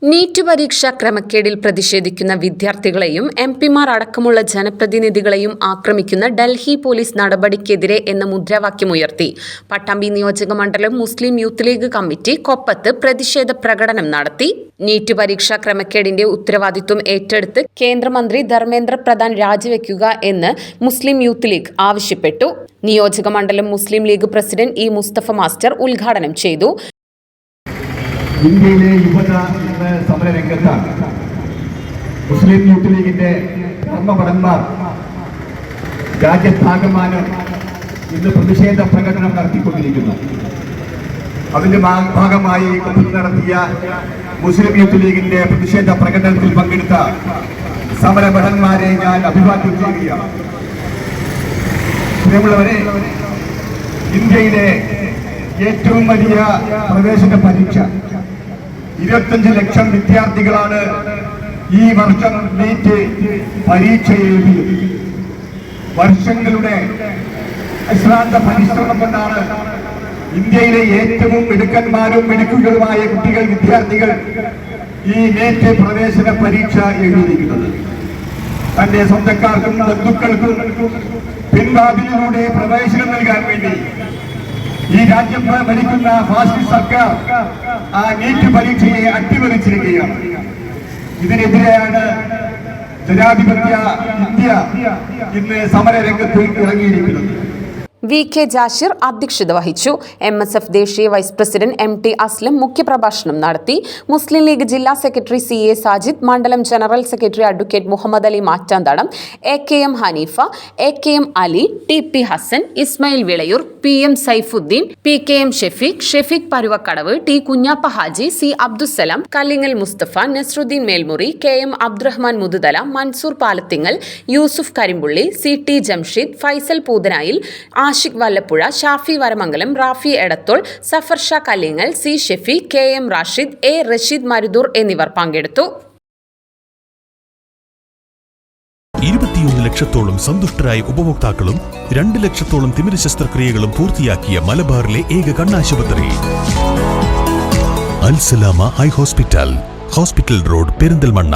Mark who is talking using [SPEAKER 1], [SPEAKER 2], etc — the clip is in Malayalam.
[SPEAKER 1] നീറ്റ് പരീക്ഷ ക്രമക്കേടിൽ പ്രതിഷേധിക്കുന്ന വിദ്യാർത്ഥികളെയും എംപിമാർ അടക്കമുള്ള ജനപ്രതിനിധികളെയും ആക്രമിക്കുന്ന ഡൽഹി പോലീസ് നടപടിക്കെതിരെ എന്ന മുദ്രാവാക്യമുയർത്തി പട്ടാമ്പി നിയോജക മണ്ഡലം മുസ്ലിം യൂത്ത് ലീഗ് കമ്മിറ്റി കൊപ്പത്ത് പ്രതിഷേധ പ്രകടനം നടത്തി. നീറ്റ് പരീക്ഷാ ക്രമക്കേടിന്റെ ഉത്തരവാദിത്വം ഏറ്റെടുത്ത് കേന്ദ്രമന്ത്രി ധർമ്മേന്ദ്ര പ്രധാൻ രാജിവെക്കുക എന്ന് മുസ്ലിം യൂത്ത് ലീഗ് ആവശ്യപ്പെട്ടു. നിയോജക മണ്ഡലം Muslim League president E Mustafa master ഉദ്ഘാടനം ചെയ്തു.
[SPEAKER 2] ഇന്ത്യയിലെ യുവത ഇന്ന് സമരരംഗത്താണ്. മുസ്ലിം യൂത്ത് ലീഗിന്റെ കർമ്മഭടന്മാർ രാജ്യത്താകമാനം ഇന്ന് പ്രതിഷേധ പ്രകടനം നടത്തിക്കൊണ്ടിരിക്കുന്നു. അതിന്റെ ഭാഗമായി നടത്തിയ മുസ്ലിം യൂത്ത് ലീഗിന്റെ പ്രതിഷേധ പ്രകടനത്തിൽ പങ്കെടുത്ത സമരഭടന്മാരെ ഞാൻ അഭിവാദ്യം ചെയ്യുകയാണ്. പ്രിയമുള്ളവരെ, ഇന്ത്യയിലെ ഏറ്റവും വലിയ പ്രവേശന പരീക്ഷ 25 ലക്ഷം വിദ്യാർത്ഥികളാണ് ഈ വർഷം നീറ്റ് പരീക്ഷ എഴുതിയത്. വർഷങ്ങളുടെ അശ്രാന്ത പരിശ്രമം കൊണ്ടാണ് ഇന്ത്യയിലെ ഏറ്റവും മിടുക്കന്മാരും മിടുക്കുകളുമായ വിദ്യാർത്ഥികൾ ഈ നീറ്റ് പ്രവേശന പരീക്ഷ എഴുതിയിരിക്കുന്നത്. തന്റെ സ്വന്തക്കാർക്കും ബന്ധുക്കൾക്കും പിൻവാതിലിലൂടെ പ്രവേശനം നൽകാൻ വേണ്ടി ഈ രാജ്യം ഭരിക്കുന്ന ഫാസിസ്റ്റ് സർക്കാർ ആ നീറ്റ് പരീക്ഷയെ അട്ടിമറിച്ചിരിക്കുകയാണ്. ഇതിനെതിരെയാണ് ജനാധിപത്യ ഇന്ത്യ ഇന്ന് സമരരംഗത്ത് ഇറങ്ങിയിരിക്കുന്നത്.
[SPEAKER 1] വി കെ ജാഷിർ അധ്യക്ഷത വഹിച്ചു. MSF ദേശീയ വൈസ് പ്രസിഡന്റ് MT അസ്ലം മുഖ്യപ്രഭാഷണം നടത്തി. മുസ്ലിം ലീഗ് ജില്ലാ സെക്രട്ടറി CA സാജിദ്, മണ്ഡലം general secretary advocate Muhammad Ali Mattanthadam, AKM Hanifa, AKM Ali, TP Hasan, Ismail Vilayur, PM Saifuddin, PKM Shefeeq Paruvakkadavu, T Kunhappa Haji, C Abdussalam, Kallingal Mustafa, Nasruddin Melmuri, KM Abdurahman Muthuthala, Mansoor Palathingal, Yusuf Karimpulli, CT Jamsheed, Faisal Poothanayil, Ashiq Vallappuzha, Shafi Varamangalam, Rafi Edathol, Safar Shah Kallingal, C Shefi, KM Rashid, A Rasheed Marudur എന്നിവർ പങ്കെടുത്തു.
[SPEAKER 3] 21 ലക്ഷത്തോളം സന്തുഷ്ടരായ ഉപഭോക്താക്കളും 2 ലക്ഷത്തോളം തിമിര ശസ്ത്രക്രിയകളും പൂർത്തിയാക്കിയ മലബാറിലെ ഏക കണ്ണാശുപത്രി അൽ സലാമ ഹൈ ഹോസ്പിറ്റൽ റോഡ്, പെരിന്തൽമണ്ണ.